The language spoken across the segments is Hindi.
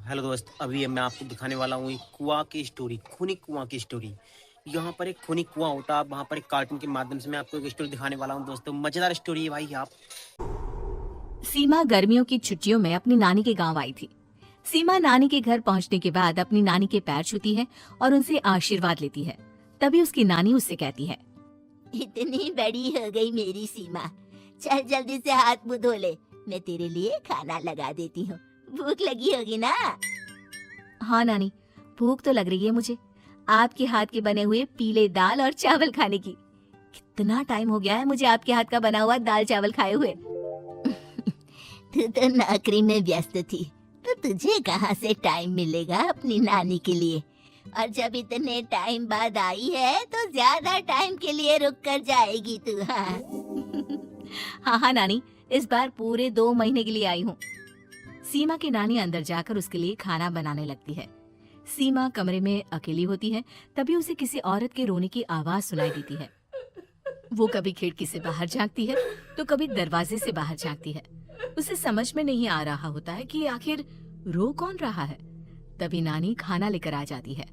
हेलो दोस्त, अभी मैं आपको दिखाने वाला हूँ एक कुआं की स्टोरी, खूनी कुआं की स्टोरी। यहाँ पर एक खूनी कुआं होता है, वहाँ पर एक कार्टून के माध्यम से मैं आपको एक स्टोरी दिखाने वाला हूँ दोस्तों। मजेदार स्टोरी है भाई। आप सीमा गर्मियों की छुट्टियों में अपनी नानी के गांव आई थी। सीमा नानी के घर पहुंचने के बाद अपनी नानी के पैर छूती है और उनसे आशीर्वाद लेती है। तभी उसकी नानी उससे कहती है, इतनी बड़ी हो गई मेरी सीमा, चल जल्दी से हाथ मुंह धो ले, मैं तेरे लिए खाना लगा देती हूँ। भूख लगी होगी ना? हाँ नानी, भूख तो लग रही है मुझे, आपके हाथ के बने हुए पीले दाल और चावल खाने की। कितना टाइम हो गया है मुझे आपके हाथ का बना हुआ दाल चावल खाए हुए। तू तो नौकरी में व्यस्त थी, तो तुझे कहाँ से टाइम मिलेगा अपनी नानी के लिए? और जब इतने टाइम बाद आई है तो ज्यादा टाइम के लिए रुक कर जाएगी तू। हाँ हाँ हाँ नानी, इस बार पूरे 2 महीने के लिए आई हूँ। सीमा की नानी अंदर जाकर उसके लिए खाना बनाने लगती है। सीमा कमरे में अकेली होती है, तभी उसे किसी औरत के रोने की आवाज सुनाई देती है। वो कभी खिड़की से बाहर झांकती है तो कभी दरवाजे से बाहर झांकती है। उसे समझ में नहीं आ रहा होता है कि आखिर रो कौन रहा है। तभी नानी खाना लेकर आ जाती है।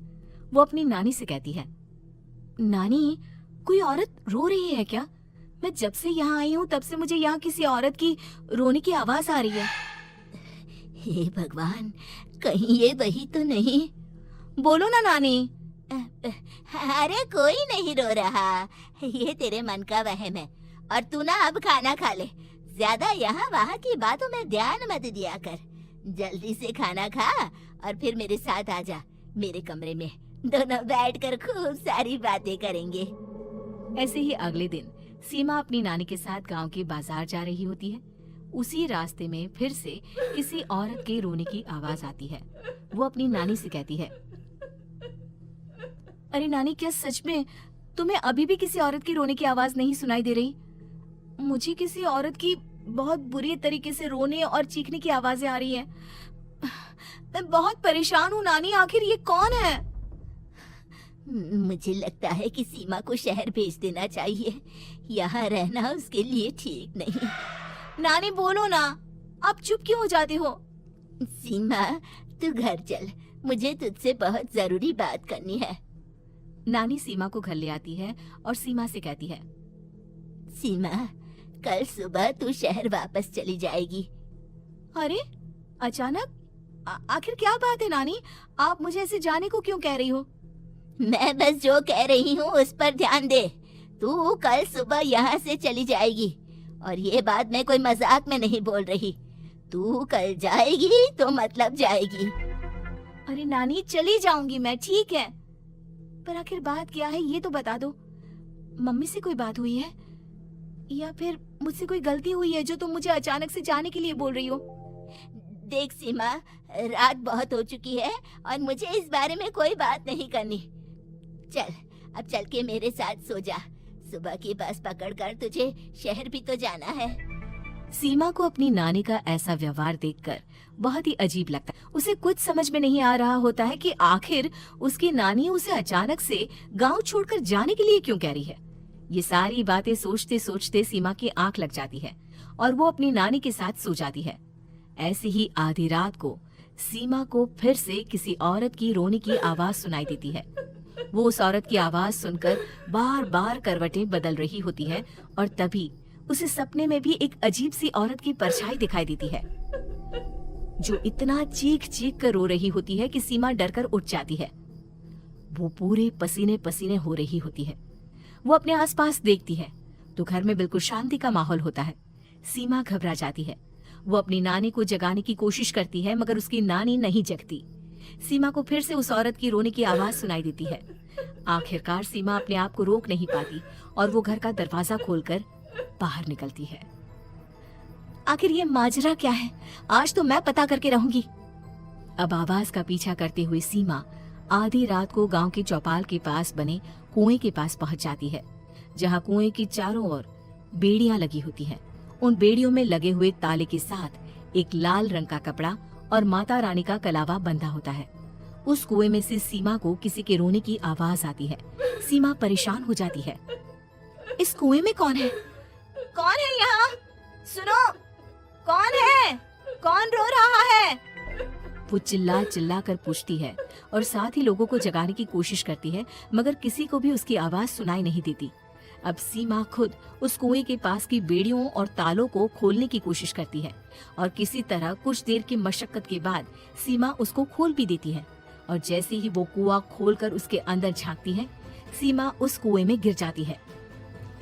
वो अपनी नानी से कहती है, नानी, कोई औरत रो रही है क्या? मैं जब से यहाँ आई हूँ तब से मुझे यहाँ किसी औरत की रोने की आवाज आ रही है। हे भगवान, कहीं ये वही तो नहीं? बोलो ना नानी। अरे कोई नहीं रो रहा, ये तेरे मन का वहम है। और तू ना अब खाना खा ले, ज्यादा यहाँ वहाँ की बातों में ध्यान मत दिया कर। जल्दी से खाना खा और फिर मेरे साथ आ जा मेरे कमरे में, दोनों बैठकर खूब सारी बातें करेंगे। ऐसे ही अगले दिन सीमा अपनी नानी के साथ गांव के बाजार जा रही होती है। उसी रास्ते में फिर से किसी औरत के रोने की आवाज आती है। वो अपनी नानी से कहती है, अरे नानी, क्या सच में तुम्हें अभी भी किसी औरत की रोने की आवाज नहीं सुनाई दे रही? मुझे किसी औरत की बहुत बुरी तरीके से रोने और चीखने की आवाजें आ रही हैं। मैं बहुत परेशान हूँ नानी, आखिर ये कौन है? मुझे लगता है कि सीमा को शहर भेज देना चाहिए, यहाँ रहना उसके लिए ठीक नहीं। नानी बोलो ना, आप चुप क्यों हो जाते हो? सीमा, तू घर चल, मुझे तुझसे बहुत जरूरी बात करनी है। नानी सीमा को घर ले आती है और सीमा से कहती है, सीमा, कल सुबह तू शहर वापस चली जाएगी। अरे अचानक? आखिर क्या बात है नानी, आप मुझे ऐसे जाने को क्यों कह रही हो? मैं बस जो कह रही हूँ उस पर ध्यान दे। तू कल सुबह यहाँ से चली जाएगी, और ये बात मैं कोई मजाक में नहीं बोल रही। तू कल जाएगी तो मतलब जाएगी। अरे नानी, चली जाऊंगी मैं, ठीक है, पर आखिर बात क्या है ये तो बता दो। मम्मी से कोई बात हुई है या फिर मुझसे कोई गलती हुई है जो तुम मुझे अचानक से जाने के लिए बोल रही हो? देख सीमा, रात बहुत हो चुकी है और मुझे इस बारे में कोई बात नहीं करनी। चल, अब चल के मेरे साथ सो जा। सुबह की बस पकड़कर तुझे शहर भी तो जाना है। सीमा को अपनी नानी का ऐसा व्यवहार देखकर बहुत ही अजीब लगता है। उसे कुछ समझ में नहीं आ रहा होता है कि आखिर उसकी नानी उसे अचानक से गांव छोड़कर जाने के लिए क्यों कह रही है। ये सारी बातें सोचते सोचते सीमा की आंख लग जाती है और वो अपनी नानी के साथ सो जाती है। ऐसे ही आधी रात को सीमा को फिर से किसी औरत की रोने की आवाज सुनाई देती है। वो उस औरत की आवाज सुनकर बार बार करवटें बदल रही होती है और तभी उसे सपने में भी एक अजीब सी औरत की परछाई दिखाई देती है, जो इतना चीख चीख कर रो रही होती है कि सीमा डरकर उठ जाती है। वो पूरे पसीने पसीने हो रही होती है। वो अपने आसपास देखती है तो घर में बिल्कुल शांति का माहौल होता है। सीमा घबरा जाती है। वो अपनी नानी को जगाने की कोशिश करती है मगर उसकी नानी नहीं जगती। सीमा को फिर से उस औरत की रोने की आवाज सुनाई देती है। आखिरकार सीमा अपने आप को रोक नहीं पाती और वो घर का दरवाजा खोलकर बाहर निकलती है। आखिर ये माजरा क्या है, आज तो मैं पता करके रहूंगी। अब आवाज का पीछा करते हुए सीमा आधी रात को गांव की चौपाल के पास बने कुएं के पास पहुंच जाती है, जहां कुएं की चारों ओर बेड़ियां लगी होती हैं। उन बेड़ियों में लगे हुए ताले के साथ एक लाल रंग का कपड़ा और माता रानी का कलावा बंधा होता है। उस कुएं में से सीमा को किसी के रोने की आवाज आती है। सीमा परेशान हो जाती है। इस कुएं में कौन है? कौन है यहाँ? सुनो, कौन है? कौन रो रहा है? वो चिल्ला चिल्ला कर पूछती है और साथ ही लोगों को जगाने की कोशिश करती है, मगर किसी को भी उसकी आवाज सुनाई नहीं देती। अब सीमा खुद उस कुएं के पास की बेड़ियों और तालों को खोलने की कोशिश करती है और किसी तरह कुछ देर की मशक्कत के बाद सीमा उसको खोल भी देती है। और जैसे ही वो कुआं खोलकर उसके अंदर झांकती है, सीमा उस कुएं में गिर जाती है।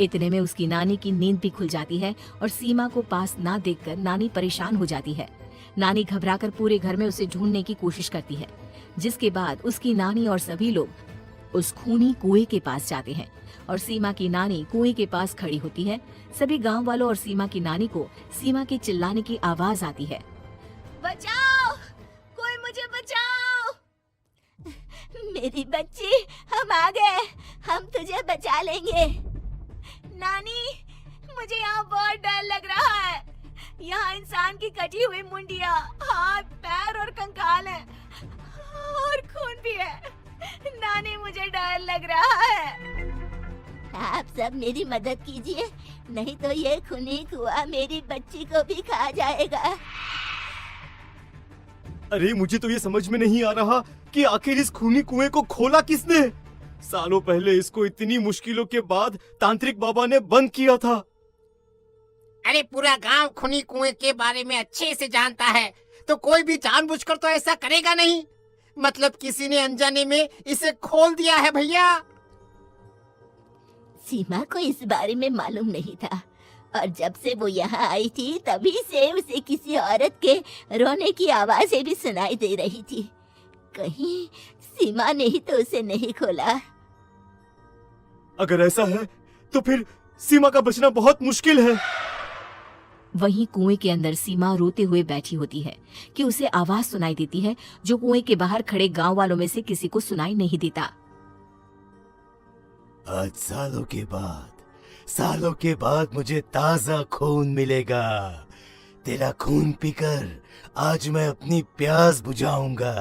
इतने में उसकी नानी की नींद भी खुल जाती है और सीमा को पास ना देखकर नानी परेशान हो जाती है। नानी घबराकर पूरे घर में उसे ढूंढने की कोशिश करती है, जिसके बाद उसकी नानी और सभी लोग उस खूनी कुएं के पास जाते हैं और सीमा की नानी कुएं के पास खड़ी होती है। सभी गांव वालों और सीमा की नानी को सीमा के चिल्लाने की आवाज आती है, बचाओ, कोई मुझे बचाओ। मेरी बच्ची, हम आ गए, हम तुझे बचा लेंगे। नानी, मुझे यहाँ बहुत डर लग रहा है। यहाँ इंसान की कटी हुई मुंडिया, हाथ, पैर और कंकाल हैं और खून भी है। नानी, मुझे डर लग रहा है। आप सब मेरी मदद कीजिए, नहीं तो ये खूनी कुआं मेरी बच्ची को भी खा जाएगा। अरे मुझे तो ये समझ में नहीं आ रहा कि आखिर इस खूनी कुएं को खोला किसने। सालों पहले इसको इतनी मुश्किलों के बाद तांत्रिक बाबा ने बंद किया था। अरे पूरा गांव खूनी कुएं के बारे में अच्छे से जानता है, तो कोई भी जानबूझकर तो ऐसा करेगा नहीं। मतलब किसी ने अनजाने में इसे खोल दिया है भैया। सीमा को इस बारे में मालूम नहीं था और जब से वो यहाँ आई थी तभी से उसे किसी औरत के रोने की आवाजें भी सुनाई दे रही थी। कहीं सीमा ने ही तो उसे नहीं खोला। अगर ऐसा है तो फिर सीमा का बचना बहुत मुश्किल है। वहीं कुएं के अंदर सीमा रोते हुए बैठी होती है कि उसे आवाज सुनाई देती है जो कुएं के बाहर खड़े गांव वालों में से किसी को सुनाई नहीं देता। आज सालों के बाद मुझे ताजा खून मिलेगा। तेरा खून पीकर आज मैं अपनी प्यास बुझाऊंगा।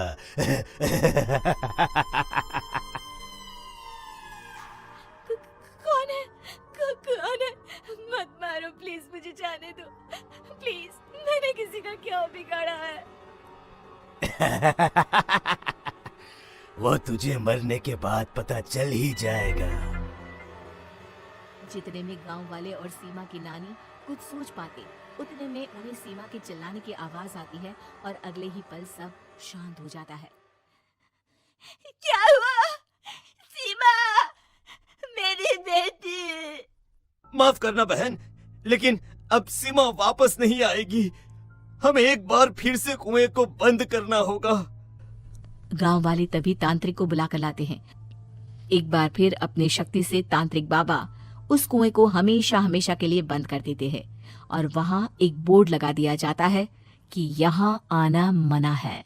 कौन है? कौन है? मत मारो प्लीज, मुझे जाने दो प्लीज। मैंने किसी का क्या बिगाड़ा है? वो तुझे मरने के बाद पता चल ही जाएगा। जितने में गांव वाले और सीमा की नानी कुछ सोच पाते, उतने में उन्हें सीमा के चिल्लाने की आवाज आती है और अगले ही पल सब शांत हो जाता है। क्या हुआ? सीमा, मेरी बेटी। माफ करना बहन, लेकिन अब सीमा वापस नहीं आएगी। हमें एक बार फिर से कुएं को बंद करना होगा। गांव वाले तभी तांत्रिक को बुलाकर लाते हैं। एक बार फिर अपनी शक्ति से तांत्रिक बाबा उस कुएं को हमेशा हमेशा के लिए बंद कर देते हैं और वहां एक बोर्ड लगा दिया जाता है कि यहाँ आना मना है।